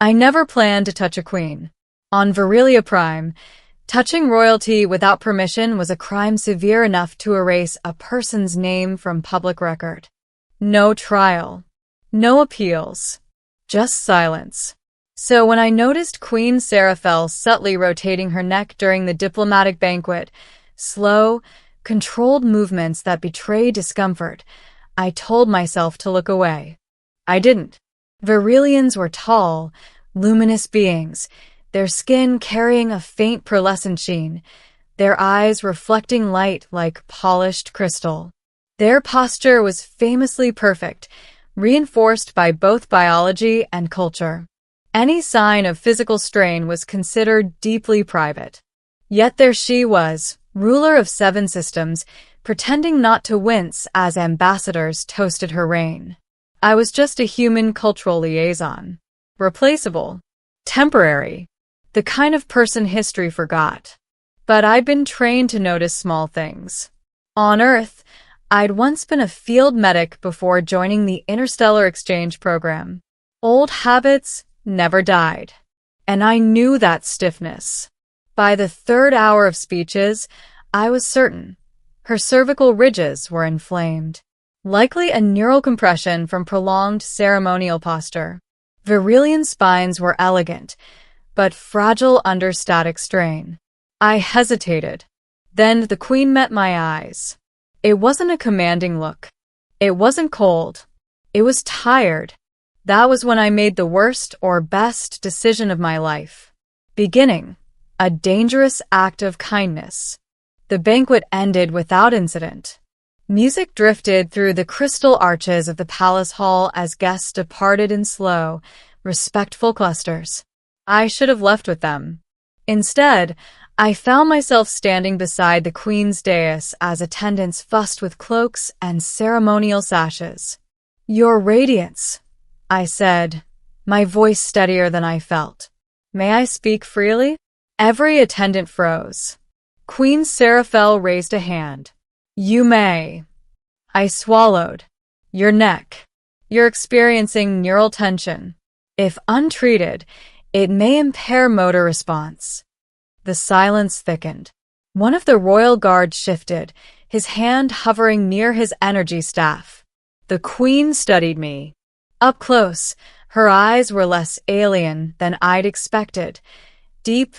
I never planned to touch a queen. On Virilia Prime, touching royalty without permission was a crime severe enough to erase a person's name from public record. No trial. No appeals. Just silence. So when I noticed Queen Seraphel subtly rotating her neck during the diplomatic banquet, slow, controlled movements that betray discomfort, I told myself to look away. I didn't. Virilians were tall, luminous beings, their skin carrying a faint pearlescent sheen, their eyes reflecting light like polished crystal. Their posture was famously perfect, reinforced by both biology and culture. Any sign of physical strain was considered deeply private. Yet there she was, ruler of 7 systems, pretending not to wince as ambassadors toasted her reign. I was just a human cultural liaison. Replaceable. Temporary. The kind of person history forgot. But I'd been trained to notice small things. On Earth, I'd once been a field medic before joining the Interstellar Exchange program. Old habits never died. And I knew that stiffness. By the 3rd hour of speeches, I was certain. Her cervical ridges were inflamed. Likely a neural compression from prolonged ceremonial posture. Virilian spines were elegant, but fragile under static strain. I hesitated. Then the queen met my eyes. It wasn't a commanding look. It wasn't cold. It was tired. That was when I made the worst or best decision of my life. Beginning. A dangerous act of kindness. The banquet ended without incident. Music drifted through the crystal arches of the palace hall as guests departed in slow, respectful clusters. I should have left with them. Instead, I found myself standing beside the queen's dais as attendants fussed with cloaks and ceremonial sashes. "Your radiance," I said, my voice steadier than I felt. "May I speak freely?" Every attendant froze. Queen Seraphel raised a hand. "You may." I swallowed. "Your neck. You're experiencing neural tension. If untreated, it may impair motor response." The silence thickened. One of the royal guard shifted, his hand hovering near his energy staff. The queen studied me. Up close, her eyes were less alien than I'd expected. Deep,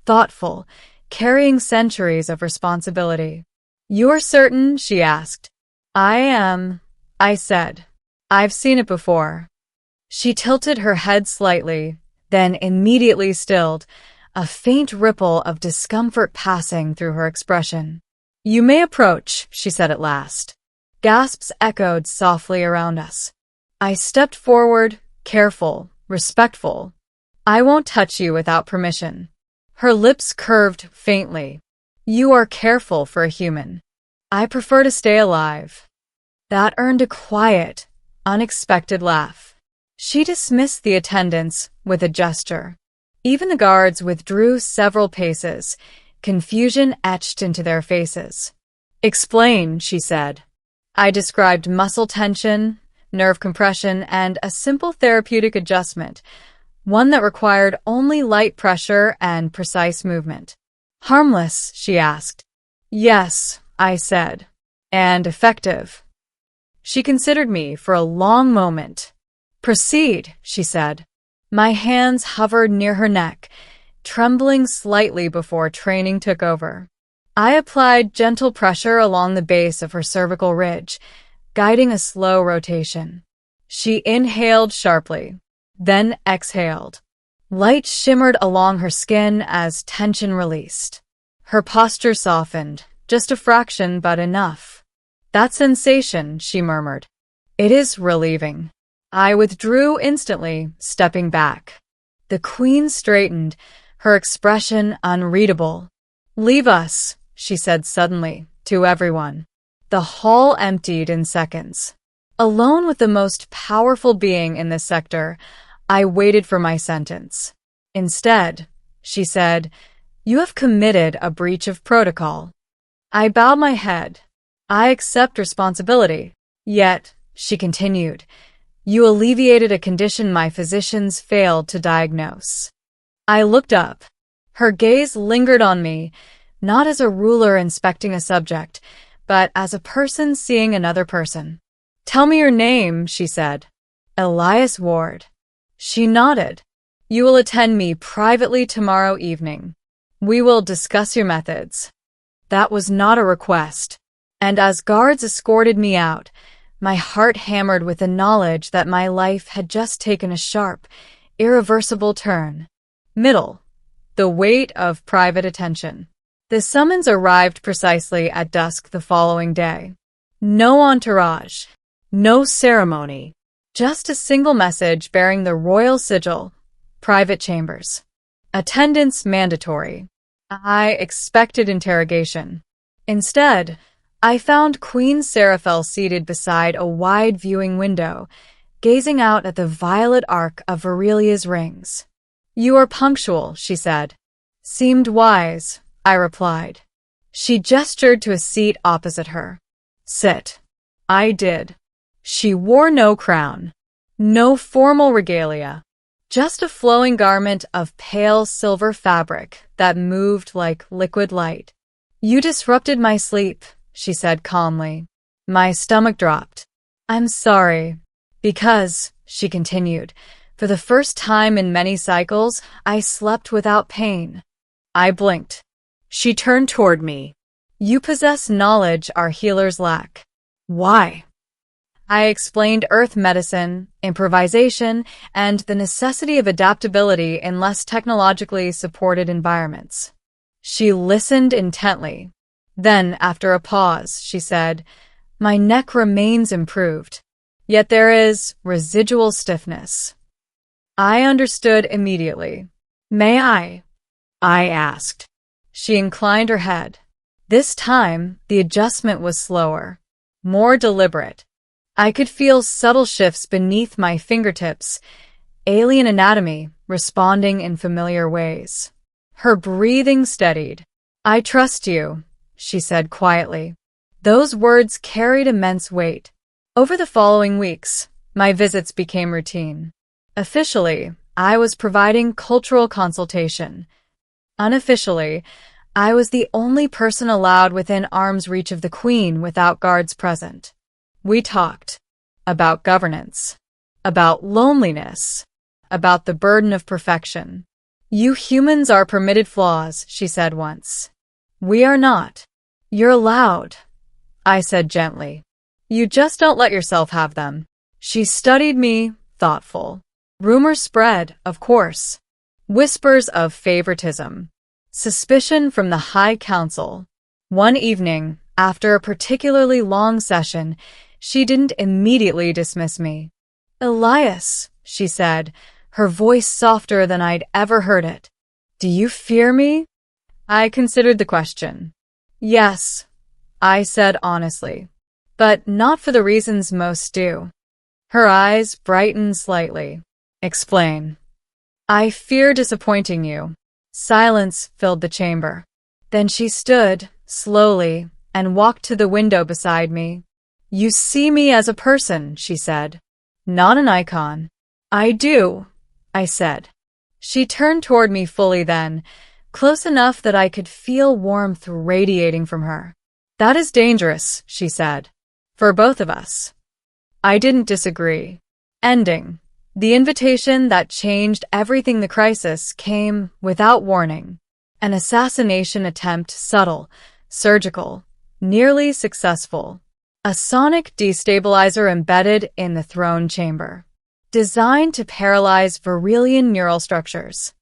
thoughtful, carrying centuries of responsibility. "You're certain?" she asked. "I am," I said. "I've seen it before." She tilted her head slightly, then immediately stilled, a faint ripple of discomfort passing through her expression. "You may approach," she said at last. Gasps echoed softly around us. I stepped forward, careful, respectful. "I won't touch you without permission." Her lips curved faintly. "You are careful for a human. I prefer to stay alive." That earned a quiet, unexpected laugh. She dismissed the attendants with a gesture. Even the guards withdrew several paces, confusion etched into their faces. "Explain," she said. I described muscle tension, nerve compression, and a simple therapeutic adjustment, one that required only light pressure and precise movement. "Harmless?" she asked. "Yes," I said. "And effective." She considered me for a long moment. "Proceed," she said. My hands hovered near her neck, trembling slightly before training took over. I applied gentle pressure along the base of her cervical ridge, guiding a slow rotation. She inhaled sharply, then exhaled. Light shimmered along her skin as tension released. Her posture softened, just a fraction but enough. "That sensation," she murmured. "It is relieving." I withdrew instantly, stepping back. The queen straightened, her expression unreadable. "Leave us," she said suddenly, to everyone. The hall emptied in seconds. Alone with the most powerful being in this sector, I waited for my sentence. "Instead," she said, "you have committed a breach of protocol." I bowed my head. "I accept responsibility." "Yet," she continued, You alleviated a condition my physicians failed to diagnose. I looked up. Her gaze lingered on me, not as a ruler inspecting a subject, but as a person seeing another person. Tell me your name, she said. Elias Ward. She nodded. You will attend me privately tomorrow evening. We will discuss your methods. That was not a request. And as guards escorted me out, my heart hammered with the knowledge that my life had just taken a sharp, irreversible turn. Middle. The weight of private attention. The summons arrived precisely at dusk the following day. No entourage. No ceremony. Just a single message bearing the royal sigil. Private chambers. Attendance mandatory. I expected interrogation. Instead, I found Queen Seraphel seated beside a wide viewing window, gazing out at the violet arc of Aurelia's rings. You are punctual, she said. Seemed wise, I replied. She gestured to a seat opposite her. Sit. I did. She wore no crown, no formal regalia, just a flowing garment of pale silver fabric that moved like liquid light. You disrupted my sleep, she said calmly. My stomach dropped. I'm sorry. Because, she continued, for the first time in many cycles, I slept without pain. I blinked. She turned toward me. You possess knowledge our healers lack. Why? I explained earth medicine, improvisation, and the necessity of adaptability in less technologically supported environments. She listened intently. Then, after a pause, she said, My neck remains improved, yet there is residual stiffness. I understood immediately. May I asked. She inclined her head. This time, the adjustment was slower, more deliberate. I could feel subtle shifts beneath my fingertips, alien anatomy responding in familiar ways. Her breathing steadied. I trust you, she said quietly. Those words carried immense weight. Over the following weeks, my visits became routine. Officially, I was providing cultural consultation. Unofficially, I was the only person allowed within arm's reach of the Queen without guards present. We talked about governance, about loneliness, about the burden of perfection. You humans are permitted flaws, she said once. We are not. You're allowed, I said gently. You just don't let yourself have them. She studied me, thoughtful. Rumors spread, of course. Whispers of favoritism. Suspicion from the High Council. One evening, after a particularly long session, she didn't immediately dismiss me. Elias, she said, her voice softer than I'd ever heard it. Do you fear me? I considered the question. Yes, I said honestly, but not for the reasons most do. Her eyes brightened slightly. Explain. I fear disappointing you. Silence filled the chamber. Then she stood, slowly, and walked to the window beside me. You see me as a person, she said. Not an icon. I do, I said. She turned toward me fully then, close enough that I could feel warmth radiating from her. That is dangerous, she said. For both of us. I didn't disagree. Ending. The invitation that changed everything. The crisis came without warning. An assassination attempt, subtle, surgical, nearly successful. A sonic destabilizer embedded in the throne chamber, designed to paralyze Virelian neural structures.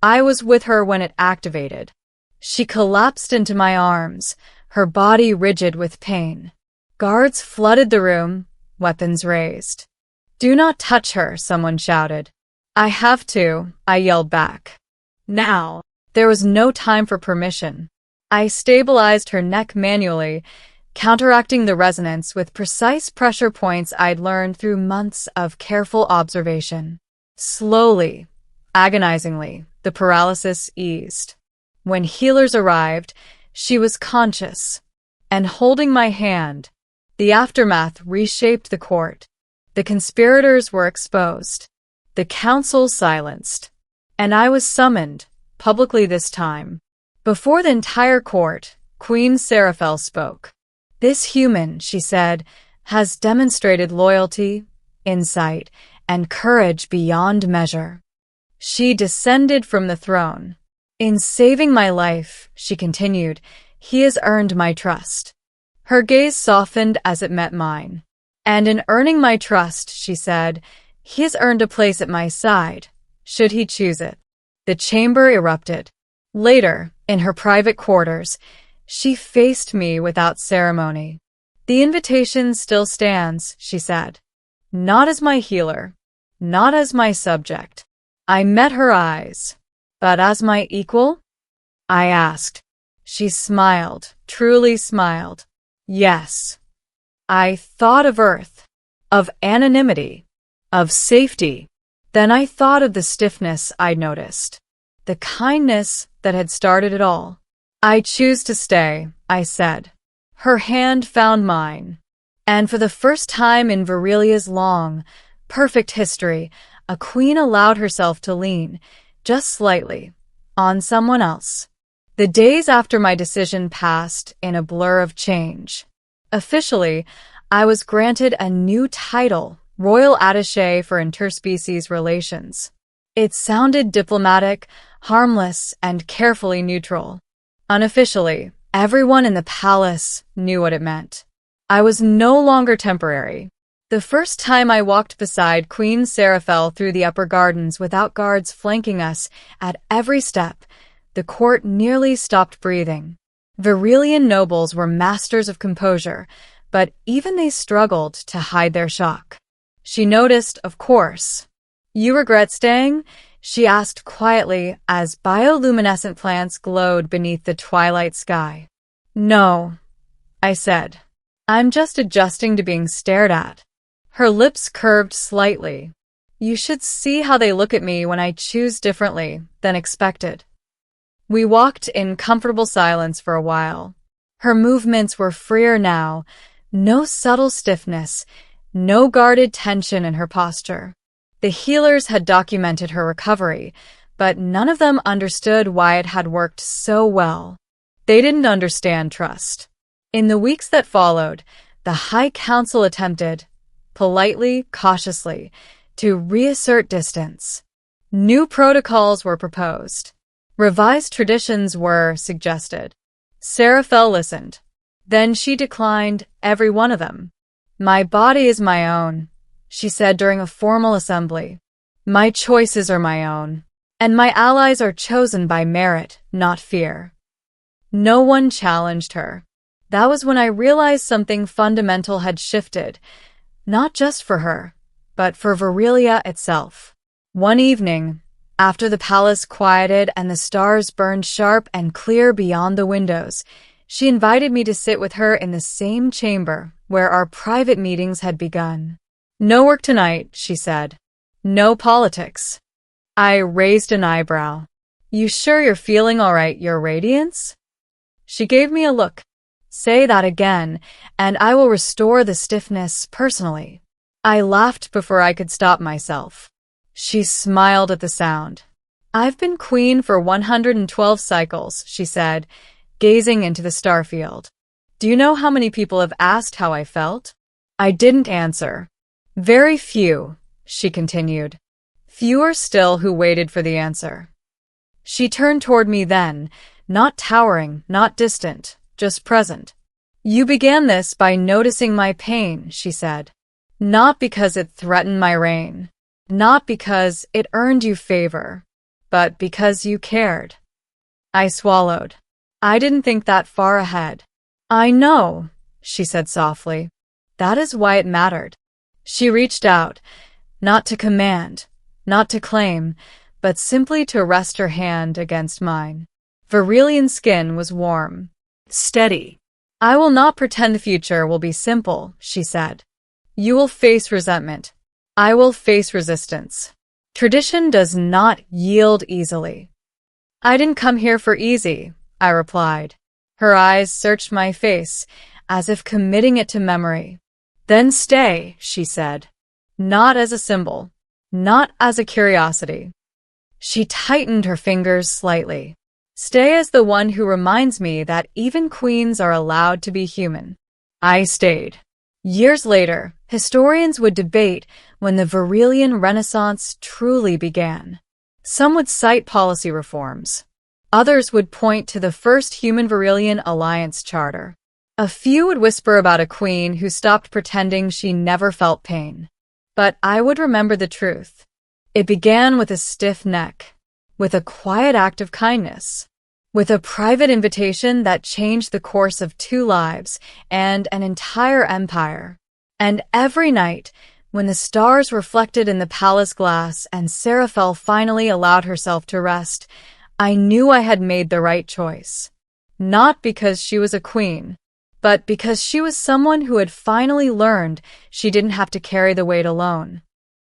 I was with her when it activated. She collapsed into my arms, her body rigid with pain. Guards flooded the room, weapons raised. Do not touch her, someone shouted. I have to, I yelled back. Now. There was no time for permission. I stabilized her neck manually, counteracting the resonance with precise pressure points I'd learned through months of careful observation. Slowly, agonizingly, the paralysis eased. When healers arrived, she was conscious and holding my hand. The aftermath reshaped the court. The conspirators were exposed. The council silenced. And I was summoned, publicly this time. Before the entire court, Queen Seraphel spoke. This human, she said, has demonstrated loyalty, insight, and courage beyond measure. She descended from the throne. In saving my life, she continued, he has earned my trust. Her gaze softened as it met mine. And in earning my trust, she said, he has earned a place at my side, should he choose it. The chamber erupted. Later, in her private quarters, she faced me without ceremony. The invitation still stands, she said. Not as my healer, not as my subject. I met her eyes. But as my equal? I asked. She smiled, truly smiled. Yes. I thought of Earth, of anonymity, of safety. Then I thought of the stiffness I'd noticed, the kindness that had started it all. I choose to stay, I said. Her hand found mine. And for the first time in Virelia's long, perfect history, a queen allowed herself to lean, just slightly, on someone else. The days after my decision passed in a blur of change. Officially, I was granted a new title, Royal Attaché for Interspecies Relations. It sounded diplomatic, harmless, and carefully neutral. Unofficially, everyone in the palace knew what it meant. I was no longer temporary. The first time I walked beside Queen Seraphel through the upper gardens without guards flanking us at every step, the court nearly stopped breathing. Virelian nobles were masters of composure, but even they struggled to hide their shock. She noticed, of course. You regret staying? She asked quietly as bioluminescent plants glowed beneath the twilight sky. No, I said. I'm just adjusting to being stared at. Her lips curved slightly. You should see how they look at me when I choose differently than expected. We walked in comfortable silence for a while. Her movements were freer now, no subtle stiffness, no guarded tension in her posture. The healers had documented her recovery, but none of them understood why it had worked so well. They didn't understand trust. In the weeks that followed, the High Council attempted, politely, cautiously, to reassert distance. New protocols were proposed. Revised traditions were suggested. Seraphel listened. Then she declined every one of them. My body is my own, she said during a formal assembly. My choices are my own, and my allies are chosen by merit, not fear. No one challenged her. That was when I realized something fundamental had shifted, not just for her, but for Virelia itself. One evening, after the palace quieted and the stars burned sharp and clear beyond the windows, she invited me to sit with her in the same chamber where our private meetings had begun. No work tonight, she said. No politics. I raised an eyebrow. You sure you're feeling all right, Your Radiance? She gave me a look. Say that again, and I will restore the stiffness personally. I laughed before I could stop myself. She smiled at the sound. I've been queen for 112 cycles, she said, gazing into the starfield. Do you know how many people have asked how I felt? I didn't answer. Very few, she continued. Fewer still who waited for the answer. She turned toward me then, not towering, not distant, just present. You began this by noticing my pain, she said. Not because it threatened my reign. Not because it earned you favor, but because you cared. I swallowed. I didn't think that far ahead. I know, she said softly. That is why it mattered. She reached out, not to command, not to claim, but simply to rest her hand against mine. Virelian skin was warm, steady. I will not pretend the future will be simple, she said. You will face resentment. I will face resistance. Tradition does not yield easily. I didn't come here for easy, I replied. Her eyes searched my face, as if committing it to memory. Then stay, she said. not as a symbol, not as a curiosity. She tightened her fingers slightly. Stay as the one who reminds me that even queens are allowed to be human. I stayed. Years later, historians would debate when the Virilian Renaissance truly began. Some would cite policy reforms. Others would point to the first human Virilian alliance charter. A few would whisper about a queen who stopped pretending she never felt pain. But I would remember the truth. It began with a stiff neck, with a quiet act of kindness, with a private invitation that changed the course of 2 lives and an entire empire. And every night, when the stars reflected in the palace glass and Seraphel finally allowed herself to rest, I knew I had made the right choice. Not because she was a queen, but because she was someone who had finally learned she didn't have to carry the weight alone.